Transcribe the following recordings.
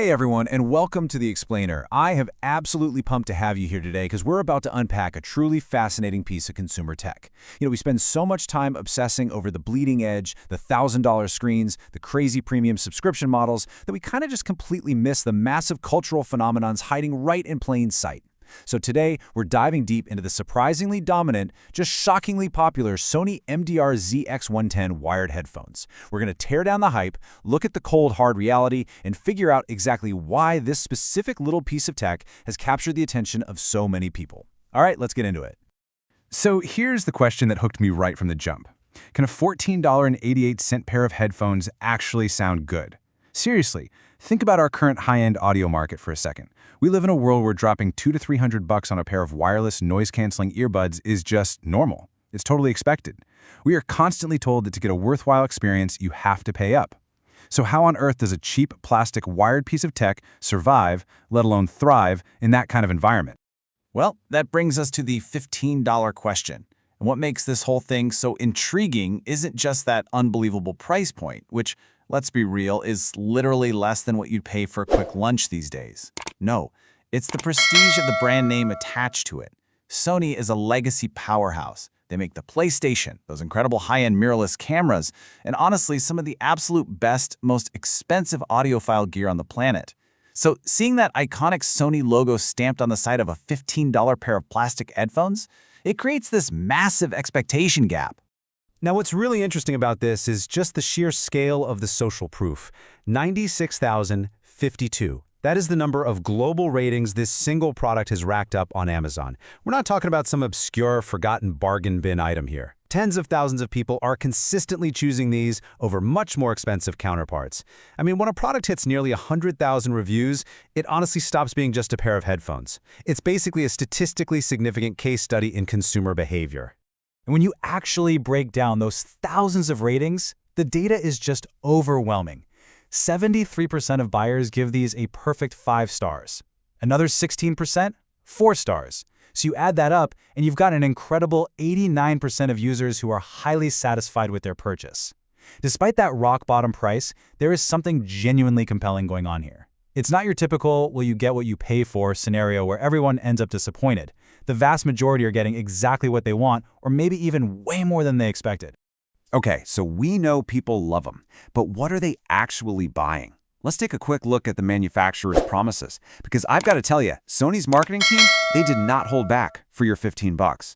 Hey everyone, and welcome to The Explainer. I have absolutely pumped to have you here today because we're about to unpack a truly fascinating piece of consumer tech. We spend so much time obsessing over the bleeding edge, the $1,000 screens, the crazy premium subscription models, that we kind of just completely miss the massive cultural phenomenons hiding right in plain sight. So today, we're diving deep into the surprisingly dominant, just shockingly popular Sony MDR-ZX110 wired headphones. We're going to tear down the hype, look at the cold, hard reality, and figure out exactly why this specific little piece of tech has captured the attention of so many people. All right, let's get into it. So here's the question that hooked me right from the jump. Can a $14.88 pair of headphones actually sound good? Seriously, think about our current high-end audio market for a second. We live in a world where dropping $200 to $300 on a pair of wireless noise-canceling earbuds is just normal. It's totally expected. We are constantly told that to get a worthwhile experience, you have to pay up. So how on earth does a cheap plastic wired piece of tech survive, let alone thrive, in that kind of environment? Well, that brings us to the $15 question. And what makes this whole thing so intriguing isn't just that unbelievable price point, which, let's be real, is literally less than what you'd pay for a quick lunch these days. No, it's the prestige of the brand name attached to it. Sony is a legacy powerhouse. They make the PlayStation, those incredible high-end mirrorless cameras, and honestly, some of the absolute best, most expensive audiophile gear on the planet. So seeing that iconic Sony logo stamped on the side of a $15 pair of plastic headphones, it creates this massive expectation gap. Now, what's really interesting about this is just the sheer scale of the social proof. 96,052. That is the number of global ratings this single product has racked up on Amazon. We're not talking about some obscure, forgotten bargain bin item here. Tens of thousands of people are consistently choosing these over much more expensive counterparts. I mean, when a product hits nearly 100,000 reviews, it honestly stops being just a pair of headphones. It's basically a statistically significant case study in consumer behavior. And when you actually break down those thousands of ratings, the data is just overwhelming. 73% of buyers give these a perfect 5 stars. Another 16%, 4 stars. So you add that up, and you've got an incredible 89% of users who are highly satisfied with their purchase. Despite that rock-bottom price, there is something genuinely compelling going on here. It's not your typical will you get what you pay for scenario where everyone ends up disappointed. The vast majority are getting exactly what they want, or maybe even way more than they expected. Okay, so we know people love them, but what are they actually buying? Let's take a quick look at the manufacturer's promises, because I've got to tell you, Sony's marketing team, they did not hold back for your $15.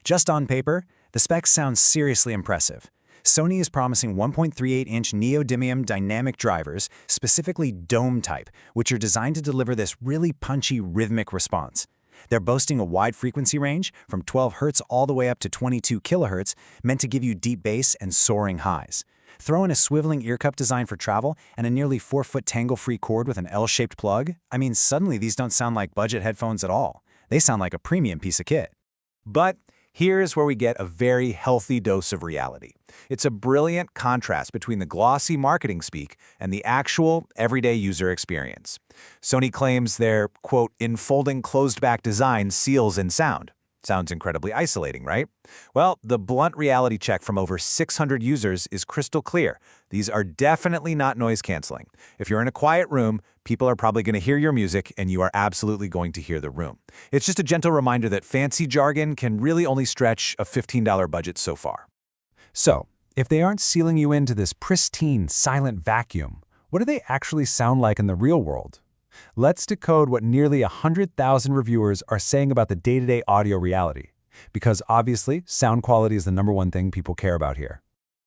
Just on paper, the specs sound seriously impressive. Sony is promising 1.38-inch neodymium dynamic drivers, specifically dome type, which are designed to deliver this really punchy rhythmic response. They're boasting a wide frequency range from 12 Hz all the way up to 22 kHz, meant to give you deep bass and soaring highs. Throw in a swiveling ear cup design for travel and a nearly 4-foot tangle-free cord with an L-shaped plug. I mean, suddenly these don't sound like budget headphones at all. They sound like a premium piece of kit. But here's where we get a very healthy dose of reality. It's a brilliant contrast between the glossy marketing speak and the actual, everyday user experience. Sony claims their, quote, enfolding closed-back design seals in sound. Sounds incredibly isolating, right? Well, the blunt reality check from over 600 users is crystal clear. These are definitely not noise canceling. If you're in a quiet room, people are probably going to hear your music, and you are absolutely going to hear the room. It's just a gentle reminder that fancy jargon can really only stretch a $15 budget so far. So, if they aren't sealing you into this pristine, silent vacuum, what do they actually sound like in the real world? Let's decode what nearly 100,000 reviewers are saying about the day-to-day audio reality. Because obviously, sound quality is the #1 thing people care about here.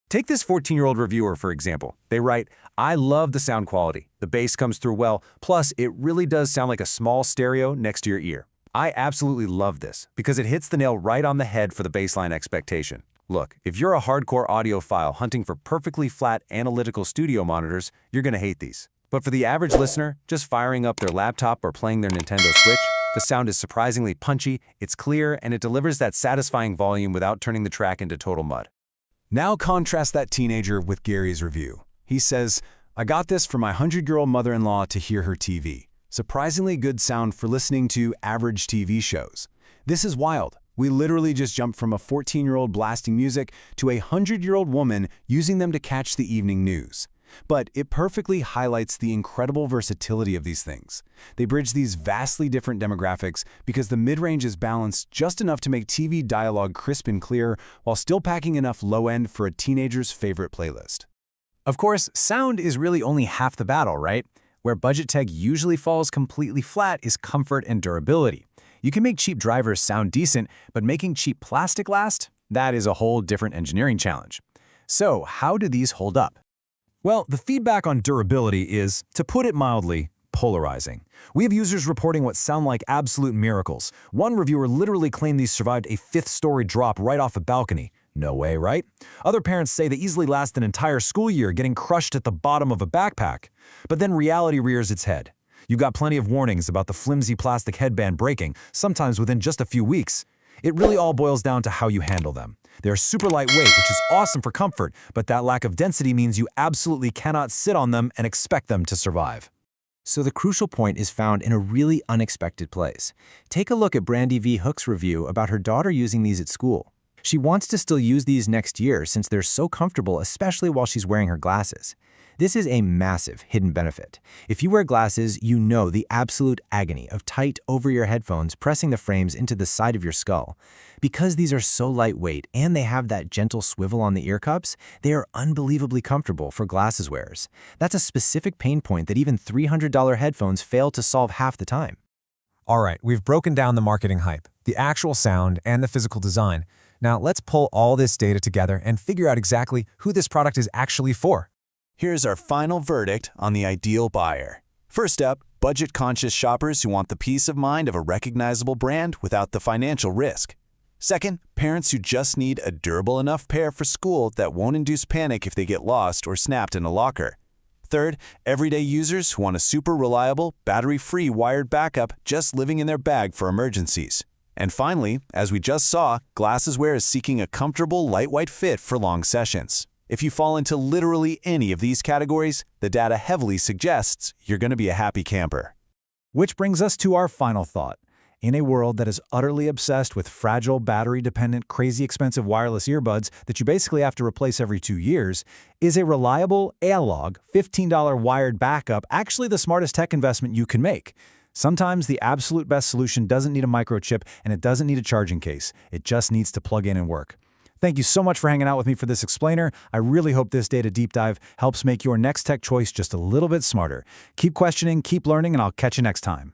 Take this 14-year-old reviewer, for example. They write, I love the sound quality. The bass comes through well, plus it really does sound like a small stereo next to your ear. I absolutely love this because it hits the nail right on the head for the baseline expectation. Look, if you're a hardcore audiophile hunting for perfectly flat analytical studio monitors, you're going to hate these. But for the average listener, just firing up their laptop or playing their Nintendo Switch, the sound is surprisingly punchy, it's clear, and it delivers that satisfying volume without turning the track into total mud. Now contrast that teenager with Gary's review. He says, I got this for my 100-year-old mother-in-law to hear her TV. Surprisingly good sound for listening to average TV shows. This is wild. We literally just jumped from a 14-year-old blasting music to a 100-year-old woman using them to catch the evening news. But it perfectly highlights the incredible versatility of these things. They bridge these vastly different demographics because the mid-range is balanced just enough to make TV dialogue crisp and clear while still packing enough low-end for a teenager's favorite playlist. Of course, sound is really only half the battle, right? Where budget tech usually falls completely flat is comfort and durability. You can make cheap drivers sound decent, but making cheap plastic last? That is a whole different engineering challenge. So, how do these hold up? Well, the feedback on durability is, to put it mildly, polarizing. We have users reporting what sound like absolute miracles. One reviewer literally claimed these survived a 5th-story drop right off a balcony. No way, right? Other parents say they easily last an entire school year getting crushed at the bottom of a backpack. But then reality rears its head. You've got plenty of warnings about the flimsy plastic headband breaking, sometimes within just a few weeks. It really all boils down to how you handle them. They're super lightweight, which is awesome for comfort, but that lack of density means you absolutely cannot sit on them and expect them to survive. So the crucial point is found in a really unexpected place. Take a look at Brandy V. Hook's review about her daughter using these at school. She wants to still use these next year since they're so comfortable, especially while she's wearing her glasses. This is a massive hidden benefit. If you wear glasses, you know the absolute agony of tight over-ear headphones pressing the frames into the side of your skull. Because these are so lightweight and they have that gentle swivel on the ear cups, they are unbelievably comfortable for glasses wearers. That's a specific pain point that even $300 headphones fail to solve half the time. All right, we've broken down the marketing hype, the actual sound, and the physical design. Now let's pull all this data together and figure out exactly who this product is actually for. Here's our final verdict on the ideal buyer. First up, budget-conscious shoppers who want the peace of mind of a recognizable brand without the financial risk. Second, parents who just need a durable enough pair for school that won't induce panic if they get lost or snapped in a locker. Third, everyday users who want a super reliable, battery-free wired backup just living in their bag for emergencies. And finally, as we just saw, glasses wear is seeking a comfortable, lightweight fit for long sessions. If you fall into literally any of these categories, the data heavily suggests you're going to be a happy camper. Which brings us to our final thought. In a world that is utterly obsessed with fragile, battery-dependent, crazy expensive wireless earbuds that you basically have to replace every 2 years, is a reliable, analog, $15 wired backup actually the smartest tech investment you can make? Sometimes the absolute best solution doesn't need a microchip and it doesn't need a charging case. It just needs to plug in and work. Thank you so much for hanging out with me for this explainer. I really hope this data deep dive helps make your next tech choice just a little bit smarter. Keep questioning, keep learning, and I'll catch you next time.